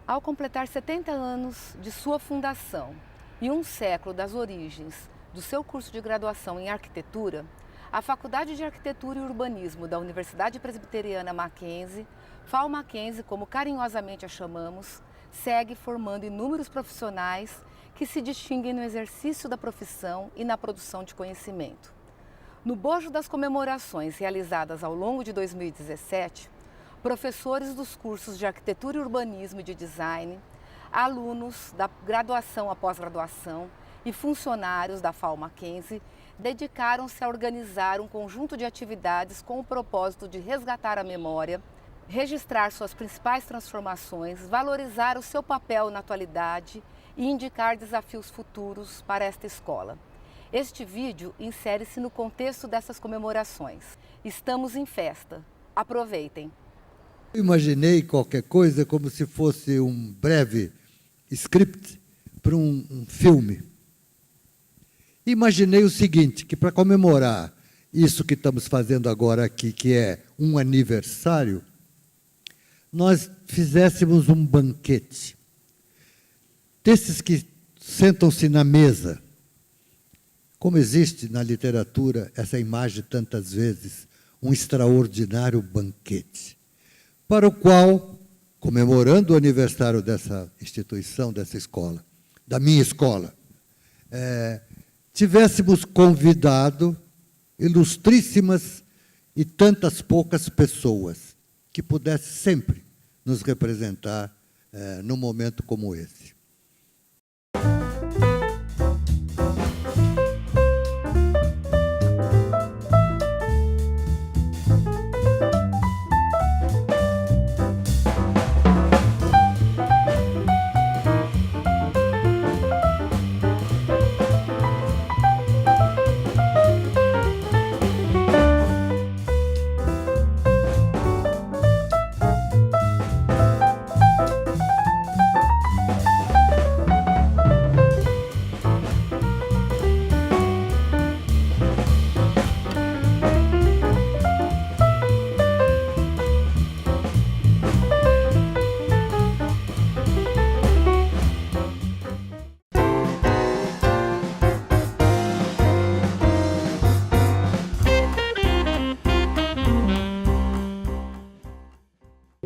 Ao completar 70 anos de sua fundação e um século das origens do seu curso de graduação em arquitetura, a Faculdade de Arquitetura e Urbanismo da Universidade Presbiteriana Mackenzie, FAU Mackenzie, como carinhosamente a chamamos, segue formando inúmeros profissionais que se distinguem no exercício da profissão e na produção de conhecimento. No bojo das comemorações realizadas ao longo de 2017, professores dos cursos de Arquitetura e Urbanismo e de Design, alunos da graduação à pós-graduação e funcionários da FAU Mackenzie dedicaram-se a organizar um conjunto de atividades com o propósito de resgatar a memória, registrar suas principais transformações, valorizar o seu papel na atualidade e indicar desafios futuros para esta escola. Este vídeo insere-se no contexto dessas comemorações. Estamos em festa. Aproveitem! Imaginei qualquer coisa como se fosse um breve script para um filme. Imaginei o seguinte, que para comemorar isso que estamos fazendo agora aqui, que é um aniversário, nós fizéssemos um banquete. Desses que sentam-se na mesa, como existe na literatura essa imagem tantas vezes, um extraordinário banquete, para o qual, comemorando o aniversário dessa instituição, dessa escola, da minha escola, tivéssemos convidado ilustríssimas e tantas poucas pessoas que pudessem sempre nos representar num momento como esse.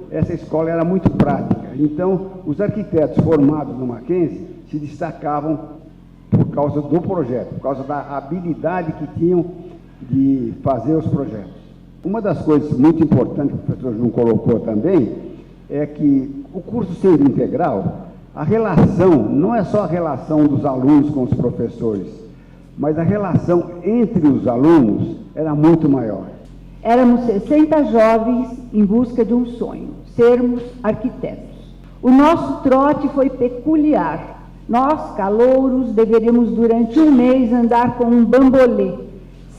Essa escola era muito prática, então os arquitetos formados no Mackenzie se destacavam por causa do projeto, por causa da habilidade que tinham de fazer os projetos. Uma das coisas muito importantes que o professor João colocou também é que o curso sendo integral, a relação não é só a relação dos alunos com os professores, mas a relação entre os alunos era muito maior. Éramos 60 jovens em busca de um sonho, sermos arquitetos. O nosso trote foi peculiar. Nós, calouros, deveríamos durante um mês andar com um bambolê,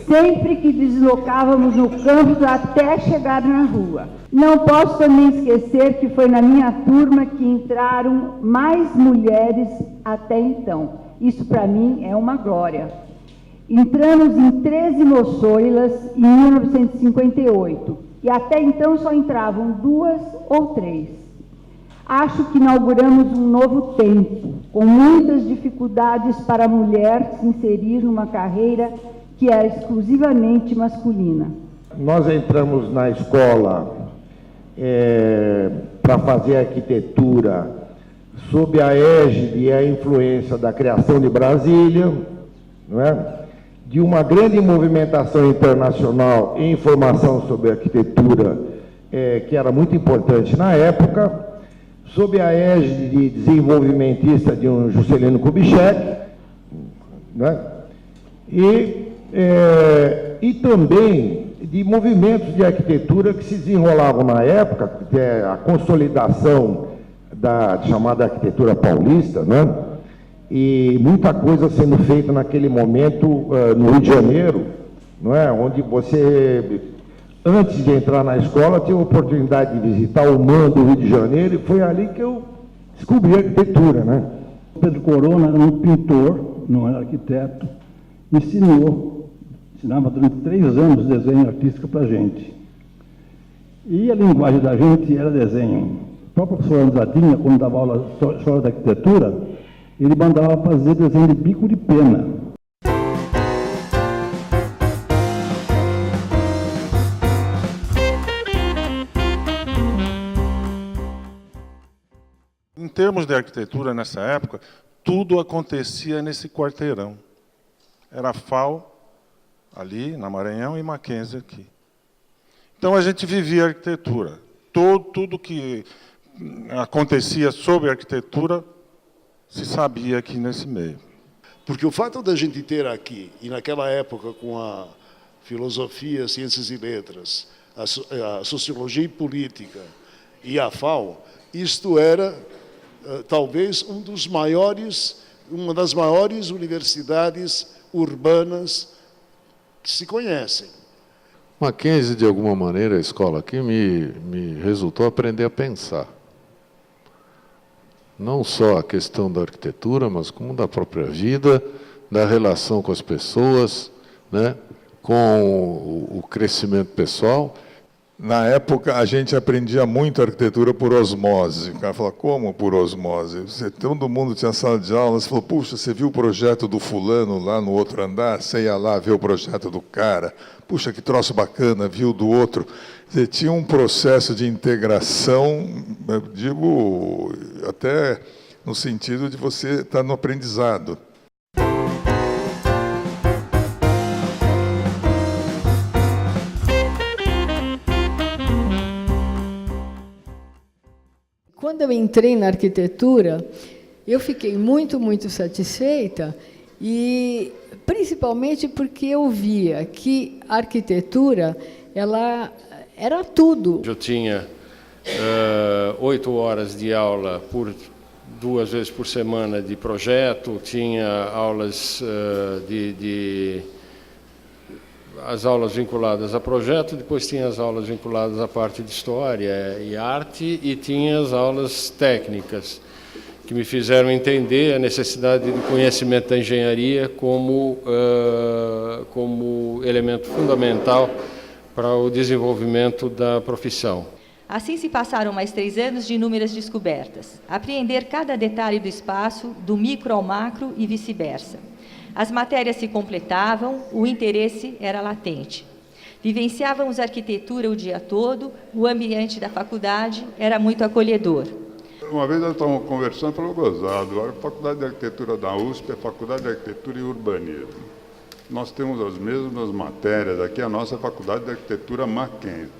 sempre que deslocávamos no campus até chegar na rua. Não posso também esquecer que foi na minha turma que entraram mais mulheres até então. Isso para mim é uma glória. Entramos em 13 moçoilas em 1958 e até então só entravam 2 ou 3. Acho que inauguramos um novo tempo, com muitas dificuldades para a mulher se inserir numa carreira que era exclusivamente masculina. Nós entramos na escola para fazer arquitetura sob a égide e a influência da criação de Brasília, não é? De uma grande movimentação internacional em informação sobre arquitetura, que era muito importante na época, sob a égide de desenvolvimentista de um Juscelino Kubitschek, né? E também de movimentos de arquitetura que se desenrolavam na época, que é a consolidação da chamada arquitetura paulista, né? E muita coisa sendo feita naquele momento no Rio de Janeiro, não é? Onde você, antes de entrar na escola, tinha a oportunidade de visitar o MAN do Rio de Janeiro, e foi ali que eu descobri a arquitetura, né? Pedro Corona era um pintor, não era arquiteto, ensinava durante 3 anos desenho artístico para a gente. E a linguagem da gente era desenho próprio professor Anzadinha, quando dava aula de história da arquitetura, ele mandava fazer desenho de bico de pena. Em termos de arquitetura, nessa época, tudo acontecia nesse quarteirão. Era a FAO, ali, na Maranhão, e Mackenzie, aqui. Então, a gente vivia a arquitetura. Tudo que acontecia sobre a arquitetura se sabia aqui nesse meio. Porque o fato da gente ter aqui, e naquela época com a filosofia, ciências e letras, a sociologia e política e a FAO, isto era talvez uma das maiores universidades urbanas que se conhecem. Mackenzie, de alguma maneira, a escola aqui me resultou aprender a pensar. Não só a questão da arquitetura, mas como da própria vida, da relação com as pessoas, né, com o crescimento pessoal. Na época, a gente aprendia muito arquitetura por osmose. O cara falava, como por osmose? Todo mundo tinha sala de aula, você falou, puxa, você viu o projeto do fulano lá no outro andar? Você ia lá ver o projeto do cara. Puxa, que troço bacana, viu do outro. Você tinha um processo de integração, eu digo, até no sentido de você estar no aprendizado. Quando eu entrei na arquitetura, eu fiquei muito, muito satisfeita, e principalmente porque eu via que a arquitetura, ela era tudo. Eu tinha 8 horas de aula por 2 vezes por semana de projeto, tinha aulas as aulas vinculadas a projeto, depois tinha as aulas vinculadas à parte de história e arte, e tinha as aulas técnicas, que me fizeram entender a necessidade do conhecimento da engenharia como elemento fundamental para o desenvolvimento da profissão. Assim se passaram mais 3 anos de inúmeras descobertas. Apreender cada detalhe do espaço, do micro ao macro e vice-versa. As matérias se completavam, o interesse era latente. Vivenciávamos arquitetura o dia todo, o ambiente da faculdade era muito acolhedor. Uma vez nós estávamos conversando, falou gozado, a Faculdade de Arquitetura da USP é Faculdade de Arquitetura e Urbanismo. Nós temos as mesmas matérias aqui, a nossa Faculdade de Arquitetura Mackenzie.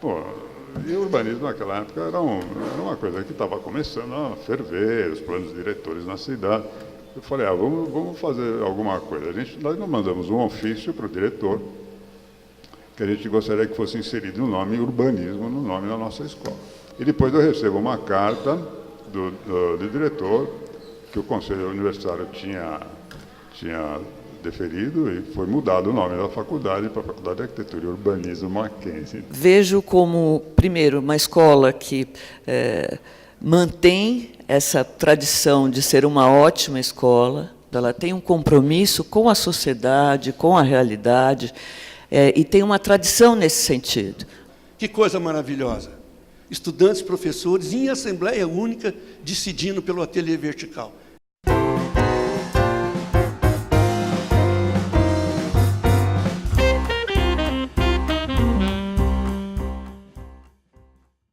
Pô, e o urbanismo naquela época era uma coisa que estava começando a ferver, os planos diretores na cidade. Eu falei, vamos fazer alguma coisa. Nós não mandamos um ofício para o diretor, que a gente gostaria que fosse inserido o nome urbanismo no nome da nossa escola. E depois eu recebo uma carta do diretor, que o Conselho Universitário tinha deferido, e foi mudado o nome da faculdade para a Faculdade de Arquitetura e Urbanismo Mackenzie. Vejo como, primeiro, uma escola que mantém essa tradição de ser uma ótima escola, ela tem um compromisso com a sociedade, com a realidade, e tem uma tradição nesse sentido. Que coisa maravilhosa! Estudantes, professores, em assembleia única, decidindo pelo ateliê vertical.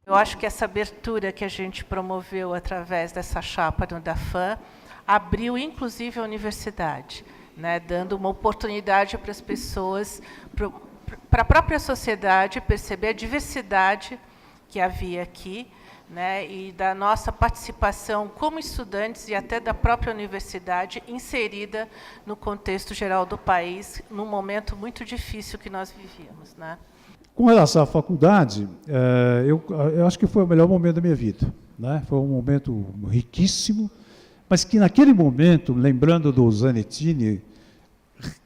Eu acho que essa abertura que a gente promoveu através dessa chapa no DAFAM abriu, inclusive, a universidade, né, dando uma oportunidade para as pessoas, para a própria sociedade, perceber a diversidade que havia aqui, né, e da nossa participação como estudantes e até da própria universidade inserida no contexto geral do país, num momento muito difícil que nós vivíamos, né? Com relação à faculdade, eu acho que foi o melhor momento da minha vida, né? Foi um momento riquíssimo, mas que naquele momento, lembrando do Zanettini,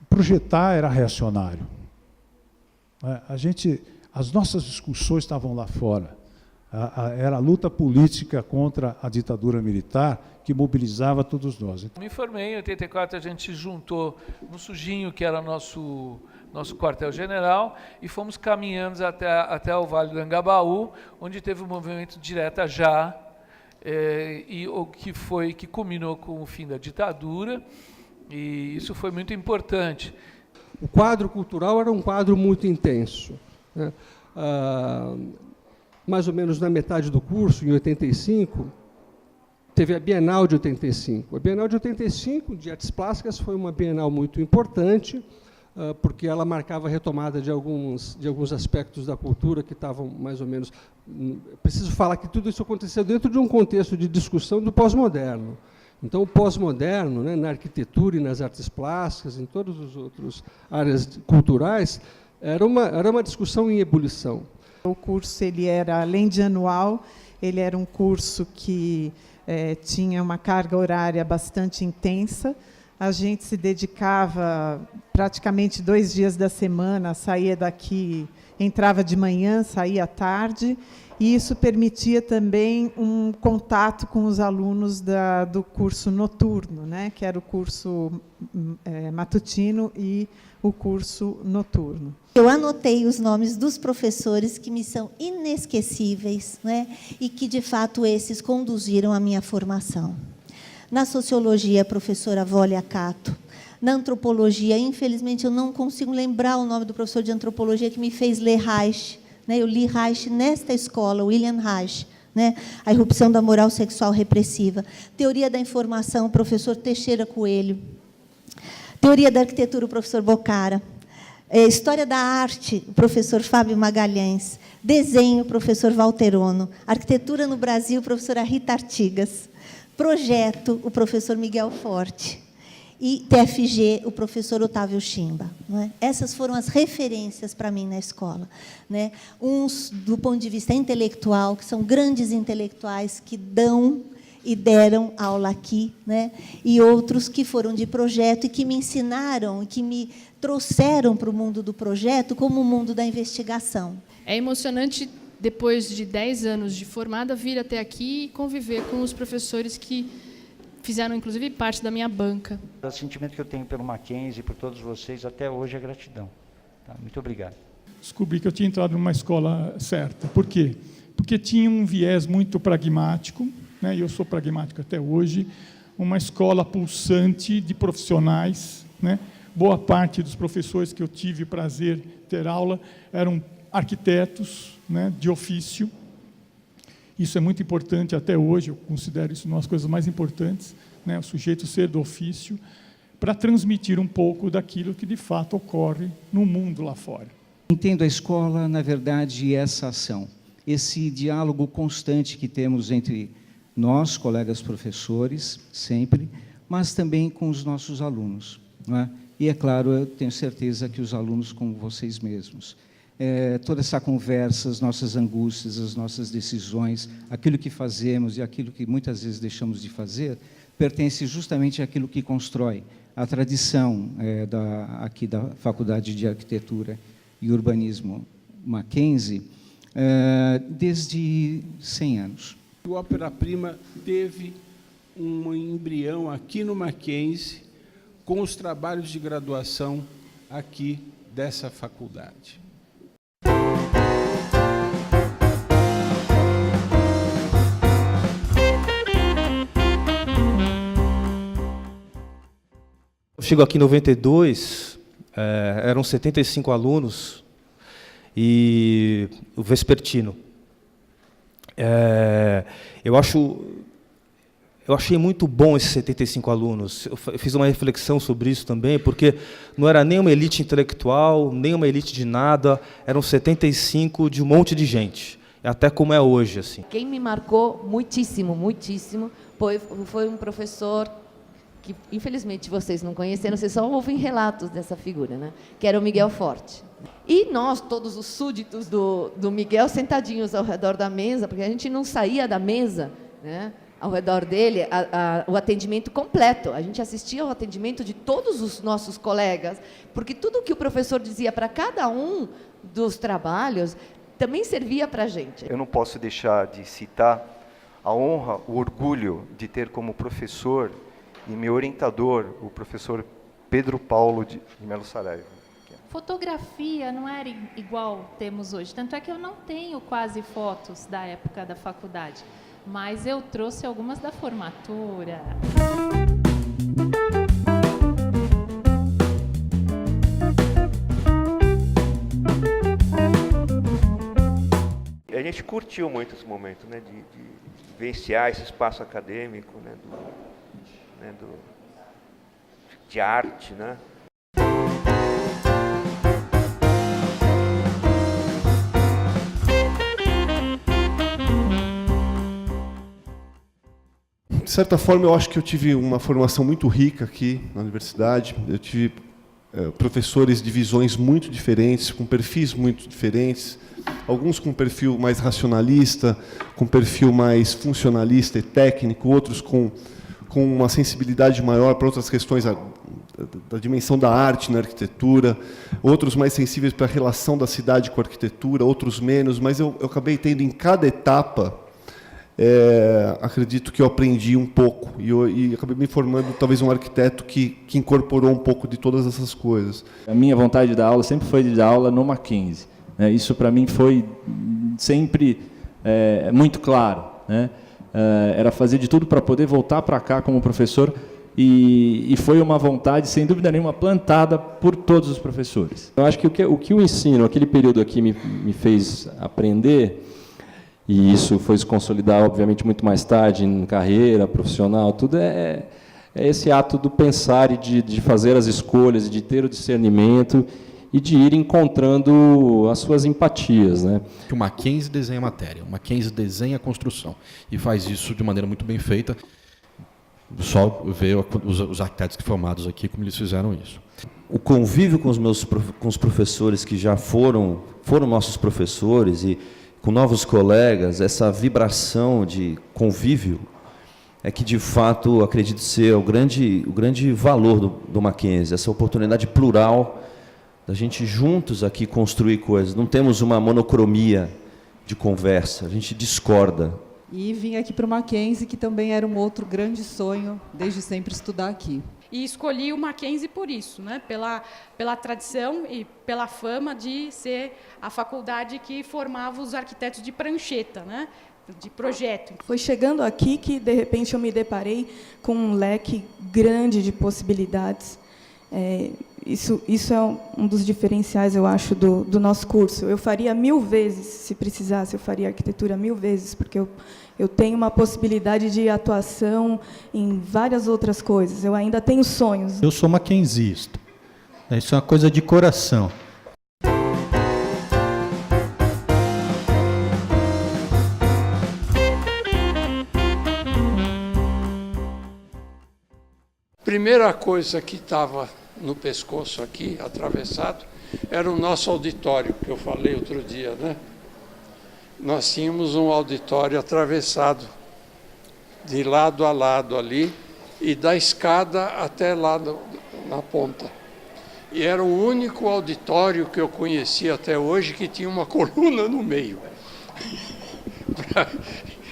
projetar era reacionário. As nossas discussões estavam lá fora. Era a luta política contra a ditadura militar que mobilizava todos nós. Me formei em 84, a gente se juntou no Sujinho, que era nosso nosso quartel-general, e fomos caminhando até o Vale do Angabaú, onde teve o movimento Direta Já, e o que culminou com o fim da ditadura, e isso foi muito importante. O quadro cultural era um quadro muito intenso, né? Mais ou menos na metade do curso, em 85, teve a Bienal de 85. A Bienal de 85, de artes plásticas, foi uma bienal muito importante, porque ela marcava a retomada de alguns aspectos da cultura que estavam mais ou menos... Preciso falar que tudo isso aconteceu dentro de um contexto de discussão do pós-moderno. Então, o pós-moderno, né, na arquitetura e nas artes plásticas, em todas as outras áreas culturais, era uma discussão em ebulição. O curso ele era, além de anual, ele era um curso que tinha uma carga horária bastante intensa. A gente se dedicava praticamente 2 dias da semana, saía daqui, entrava de manhã, saía à tarde, e isso permitia também um contato com os alunos do curso noturno, né, que era o curso matutino e o curso noturno. Eu anotei os nomes dos professores que me são inesquecíveis, né, e que, de fato, esses conduziram a minha formação. Na sociologia, a professora Vólia Cato. Na antropologia, infelizmente, eu não consigo lembrar o nome do professor de antropologia que me fez ler Reich. Eu li Reich nesta escola, William Reich, né? A irrupção da moral sexual repressiva. Teoria da informação, o professor Teixeira Coelho. Teoria da arquitetura, o professor Bocara. História da arte, o professor Fábio Magalhães. Desenho, o professor Valterono. Arquitetura no Brasil, a professora Rita Artigas. Projeto, o professor Miguel Forte. E TFG, o professor Otávio Chimba. Não é? Essas foram as referências para mim na escola. Né? Uns, do ponto de vista intelectual, que são grandes intelectuais que dão e deram aula aqui, né? E outros que foram de projeto e que me ensinaram, que me trouxeram para o mundo do projeto como o mundo da investigação. É emocionante, depois de 10 anos de formada, vir até aqui e conviver com os professores que fizeram, inclusive, parte da minha banca. O sentimento que eu tenho pelo Mackenzie e por todos vocês até hoje é gratidão. Tá? Muito obrigado. Descobri que eu tinha entrado numa escola certa. Por quê? Porque tinha um viés muito pragmático, né, e eu sou pragmático até hoje, uma escola pulsante de profissionais. Né, boa parte dos professores que eu tive prazer ter aula eram arquitetos, né, de ofício. Isso é muito importante até hoje, eu considero isso uma das coisas mais importantes, né, o sujeito ser do ofício, para transmitir um pouco daquilo que, de fato, ocorre no mundo lá fora. Entendo a escola, na verdade, essa ação, esse diálogo constante que temos entre nós, colegas professores, sempre, mas também com os nossos alunos. Não é? E, é claro, eu tenho certeza que os alunos como vocês mesmos. Toda essa conversa, as nossas angústias, as nossas decisões, aquilo que fazemos e aquilo que muitas vezes deixamos de fazer, pertence justamente àquilo que constrói a tradição aqui da Faculdade de Arquitetura e Urbanismo Mackenzie desde 100 anos. O Ópera Prima teve um embrião aqui no Mackenzie com os trabalhos de graduação aqui dessa faculdade. Eu chego aqui em 92, eram 75 alunos e o vespertino. Eu achei muito bom esses 75 alunos. Eu fiz uma reflexão sobre isso também, porque não era nem uma elite intelectual, nem uma elite de nada, eram 75 de um monte de gente, até como é hoje. Assim. Quem me marcou muitíssimo, muitíssimo, foi um professor que, infelizmente, vocês não conheceram, vocês só ouvem relatos dessa figura, né? Que era o Miguel Forte. E nós, todos os súditos do Miguel, sentadinhos ao redor da mesa, porque a gente não saía da mesa, né? Ao redor dele, o atendimento completo. A gente assistia ao atendimento de todos os nossos colegas, porque tudo que o professor dizia para cada um dos trabalhos também servia para a gente. Eu não posso deixar de citar a honra, o orgulho de ter como professor e meu orientador, o professor Pedro Paulo de Melo Saraiva. Fotografia não era igual temos hoje, tanto é que eu não tenho quase fotos da época da faculdade, mas eu trouxe algumas da formatura. A gente curtiu muito esse momento, né, de vivenciar esse espaço acadêmico, né, de arte, né? De certa forma, eu acho que eu tive uma formação muito rica aqui na universidade. Eu tive professores de visões muito diferentes, com perfis muito diferentes, alguns com perfil mais racionalista, com perfil mais funcionalista e técnico, outros com uma sensibilidade maior para outras questões da dimensão da arte na arquitetura, outros mais sensíveis para a relação da cidade com a arquitetura, outros menos, mas eu acabei tendo em cada etapa, acredito que eu aprendi um pouco, e acabei me formando talvez um arquiteto que incorporou um pouco de todas essas coisas. A minha vontade de dar aula sempre foi de dar aula no Mackenzie. Isso para mim foi sempre muito claro, né? Era fazer de tudo para poder voltar para cá como professor, e foi uma vontade, sem dúvida nenhuma, plantada por todos os professores. Eu acho que o que o ensino, aquele período aqui me fez aprender, e isso foi se consolidar, obviamente, muito mais tarde, em carreira profissional, tudo é esse ato do pensar e de fazer as escolhas, de ter o discernimento e de ir encontrando as suas empatias, né? O Mackenzie desenha a matéria, o Mackenzie desenha a construção, e faz isso de maneira muito bem feita. Só ver os arquitetos formados aqui, como eles fizeram isso. O convívio com os professores que já foram nossos professores, e com novos colegas, essa vibração de convívio é que, de fato, acredito ser o grande valor do Mackenzie, essa oportunidade plural da gente juntos aqui construir coisas. Não temos uma monocromia de conversa, a gente discorda. E vim aqui para o Mackenzie, que também era um outro grande sonho, desde sempre estudar aqui. E escolhi o Mackenzie por isso, né? Pela tradição e pela fama de ser a faculdade que formava os arquitetos de prancheta, né? De projeto. Foi chegando aqui que, de repente, eu me deparei com um leque grande de possibilidades. Isso é um dos diferenciais, eu acho, do nosso curso. Eu faria 1000 vezes, se precisasse, eu faria arquitetura 1000 vezes, porque eu tenho uma possibilidade de atuação em várias outras coisas. Eu ainda tenho sonhos. Eu sou mackenzista. Isso é uma coisa de coração. Primeira coisa que estava no pescoço aqui, atravessado, era o nosso auditório, que eu falei outro dia, né? Nós tínhamos um auditório atravessado, de lado a lado ali, e da escada até lá na ponta. E era o único auditório que eu conhecia até hoje que tinha uma coluna no meio.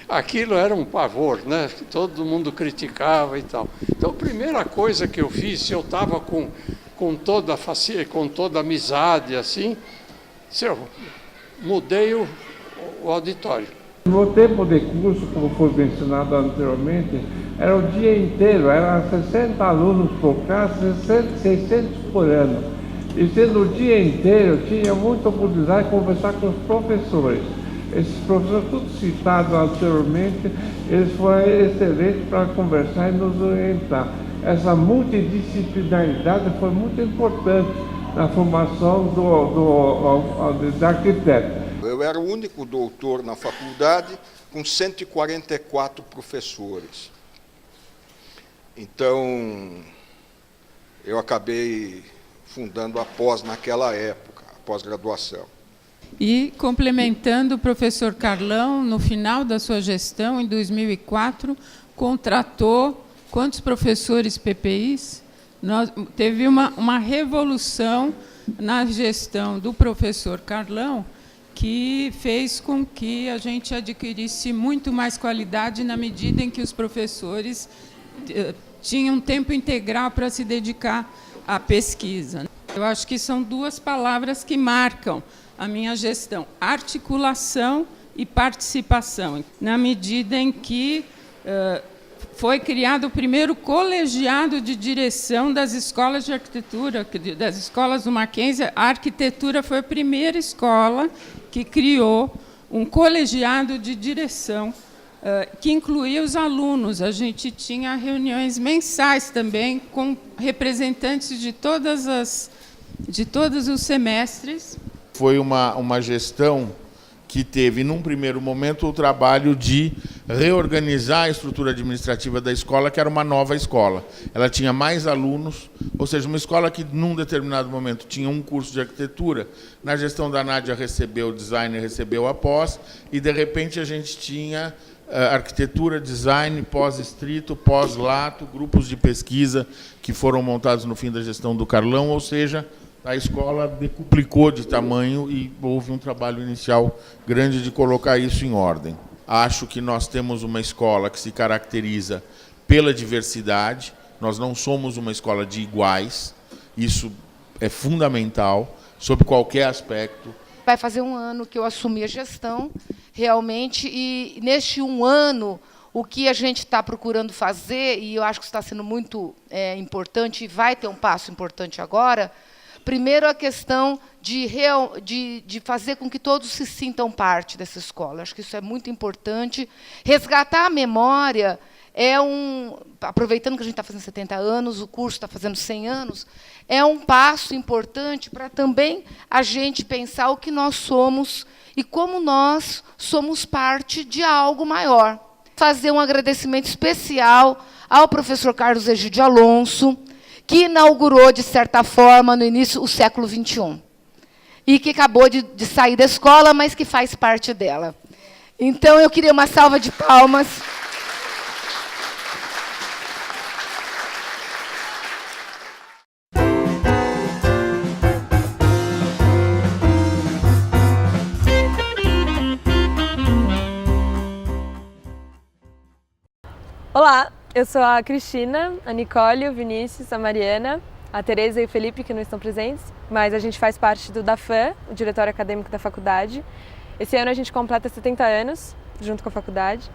Aquilo era um pavor, né? Todo mundo criticava e tal. Então, a primeira coisa que eu fiz, eu estava com toda amizade, assim, eu mudei o auditório. No tempo de curso, como foi mencionado anteriormente, era o dia inteiro, eram 60 alunos por classe, 600 por ano. E sendo o dia inteiro, tinha muita oportunidade de conversar com os professores. Esses professores, todos citados anteriormente, eles foram excelentes para conversar e nos orientar. Essa multidisciplinaridade foi muito importante na formação do arquiteto. Eu era o único doutor na faculdade com 144 professores. Então, eu acabei fundando a pós naquela época, a pós-graduação. E, complementando, o professor Carlão, no final da sua gestão, em 2004, contratou quantos professores PPIs? Teve uma revolução na gestão do professor Carlão, que fez com que a gente adquirisse muito mais qualidade na medida em que os professores tinham tempo integral para se dedicar à pesquisa. Eu acho que são duas palavras que marcam a minha gestão: articulação e participação, na medida em que foi criado o primeiro colegiado de direção das escolas de arquitetura, das escolas do Mackenzie. A arquitetura foi a primeira escola que criou um colegiado de direção que incluía os alunos. A gente tinha reuniões mensais também com representantes de todos os semestres. Foi uma gestão que teve, num primeiro momento, o trabalho de reorganizar a estrutura administrativa da escola, que era uma nova escola. Ela tinha mais alunos, ou seja, uma escola que, num determinado momento, tinha um curso de arquitetura. Na gestão da Nádia, recebeu o design, recebeu a pós, e, de repente, a gente tinha arquitetura, design, pós-estrito, pós-lato, grupos de pesquisa que foram montados no fim da gestão do Carlão, ou seja, a escola decuplicou de tamanho e houve um trabalho inicial grande de colocar isso em ordem. Acho que nós temos uma escola que se caracteriza pela diversidade. Nós não somos uma escola de iguais. Isso é fundamental, sob qualquer aspecto. Vai fazer um ano que eu assumi a gestão, realmente, e neste um ano, o que a gente está procurando fazer, e eu acho que está sendo muito importante, e vai ter um passo importante agora. Primeiro, a questão de fazer com que todos se sintam parte dessa escola. Acho que isso é muito importante. Resgatar a memória aproveitando que a gente está fazendo 70 anos, o curso está fazendo 100 anos, é um passo importante para também a gente pensar o que nós somos e como nós somos parte de algo maior. Fazer um agradecimento especial ao professor Carlos Egídio Alonso, que inaugurou, de certa forma, no início, o século XXI. E que acabou de sair da escola, mas que faz parte dela. Então, eu queria uma salva de palmas. Olá! Eu sou a Cristina, a Nicole, o Vinícius, a Mariana, a Tereza e o Felipe, que não estão presentes, mas a gente faz parte do DAFAM, o Diretório Acadêmico da Faculdade. Esse ano a gente completa 70 anos, junto com a faculdade,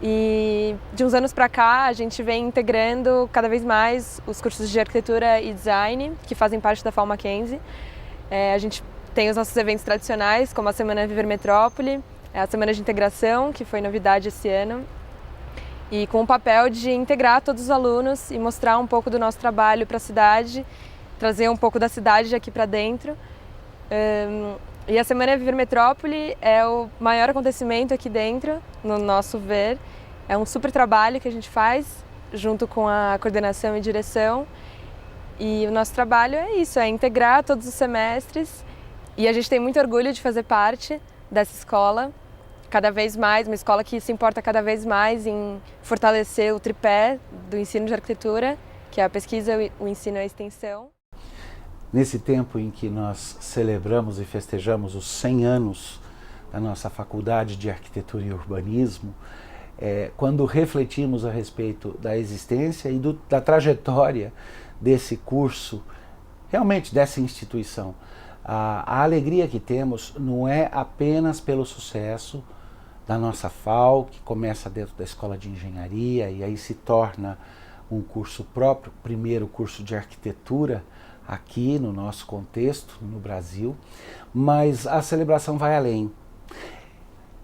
e de uns anos para cá a gente vem integrando cada vez mais os cursos de Arquitetura e Design, que fazem parte da FAU Mackenzie. A gente tem os nossos eventos tradicionais, como a Semana Viver Metrópole, a Semana de Integração, que foi novidade esse ano, e com o papel de integrar todos os alunos e mostrar um pouco do nosso trabalho para a cidade, trazer um pouco da cidade aqui para dentro. E a Semana Viver Metrópole é o maior acontecimento aqui dentro, no nosso ver. É um super trabalho que a gente faz, junto com a coordenação e direção. E o nosso trabalho é isso, é integrar todos os semestres. E a gente tem muito orgulho de fazer parte dessa escola, cada vez mais, uma escola que se importa cada vez mais em fortalecer o tripé do ensino de arquitetura, que é a pesquisa, o ensino e a extensão. Nesse tempo em que nós celebramos e festejamos os 100 anos da nossa Faculdade de Arquitetura e Urbanismo, quando refletimos a respeito da existência e da trajetória desse curso, realmente dessa instituição, a alegria que temos não é apenas pelo sucesso da nossa FAU, que começa dentro da Escola de Engenharia e aí se torna um curso próprio, primeiro curso de arquitetura aqui no nosso contexto, no Brasil, mas a celebração vai além.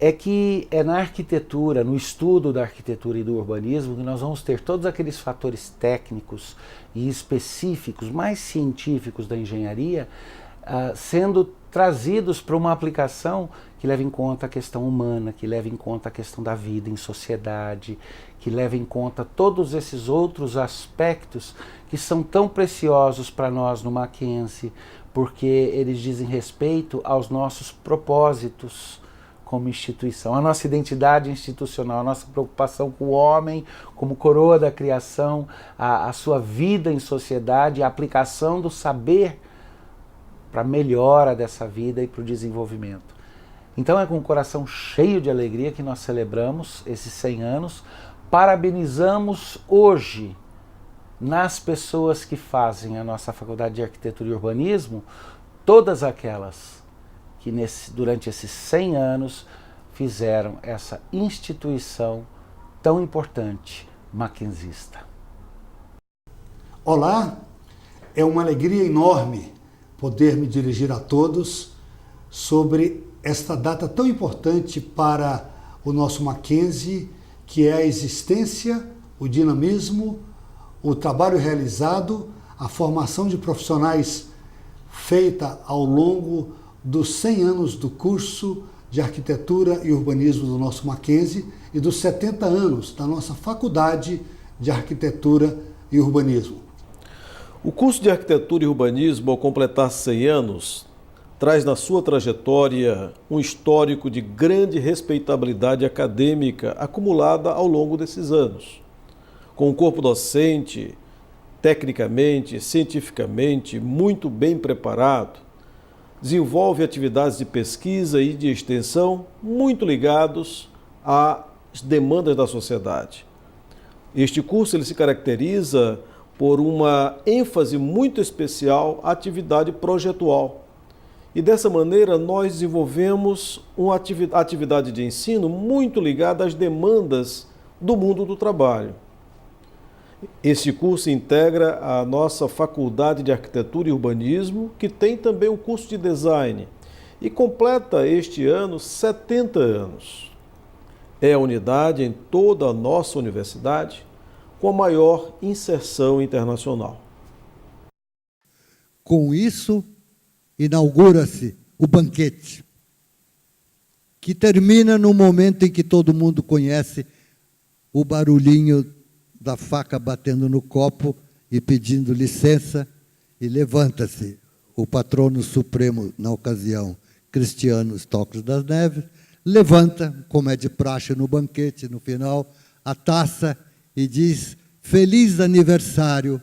É que é na arquitetura, no estudo da arquitetura e do urbanismo, que nós vamos ter todos aqueles fatores técnicos e específicos, mais científicos da engenharia, sendo trazidos para uma aplicação que leva em conta a questão humana, que leva em conta a questão da vida em sociedade, que leva em conta todos esses outros aspectos que são tão preciosos para nós no Mackenzie, porque eles dizem respeito aos nossos propósitos como instituição, a nossa identidade institucional, a nossa preocupação com o homem como coroa da criação, a sua vida em sociedade, a aplicação do saber para a melhora dessa vida e para o desenvolvimento. Então é com o coração cheio de alegria que nós celebramos esses 100 anos, parabenizamos hoje, nas pessoas que fazem a nossa Faculdade de Arquitetura e Urbanismo, todas aquelas que durante esses 100 anos fizeram essa instituição tão importante, mackenzista. Olá, é uma alegria enorme poder me dirigir a todos sobre esta data tão importante para o nosso Mackenzie, que é a existência, o dinamismo, o trabalho realizado, a formação de profissionais feita ao longo dos 100 anos do curso de Arquitetura e Urbanismo do nosso Mackenzie e dos 70 anos da nossa Faculdade de Arquitetura e Urbanismo. O curso de Arquitetura e Urbanismo, ao completar 100 anos, traz na sua trajetória um histórico de grande respeitabilidade acadêmica acumulada ao longo desses anos. Com um corpo docente, tecnicamente, cientificamente, muito bem preparado, desenvolve atividades de pesquisa e de extensão muito ligados às demandas da sociedade. Este curso ele se caracteriza por uma ênfase muito especial à atividade projetual. E dessa maneira nós desenvolvemos uma atividade de ensino muito ligada às demandas do mundo do trabalho. Este curso integra a nossa Faculdade de Arquitetura e Urbanismo, que tem também o curso de Design, e completa este ano 70 anos. É a unidade em toda a nossa universidade com a maior inserção internacional. Com isso, inaugura-se o banquete, que termina no momento em que todo mundo conhece o barulhinho da faca batendo no copo e pedindo licença, e levanta-se o patrono supremo, na ocasião, Cristiano Stocks das Neves, levanta, como é de praxe no banquete, no final, a taça e diz: feliz aniversário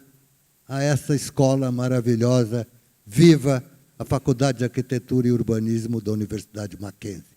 a essa escola maravilhosa, viva a Faculdade de Arquitetura e Urbanismo da Universidade Mackenzie.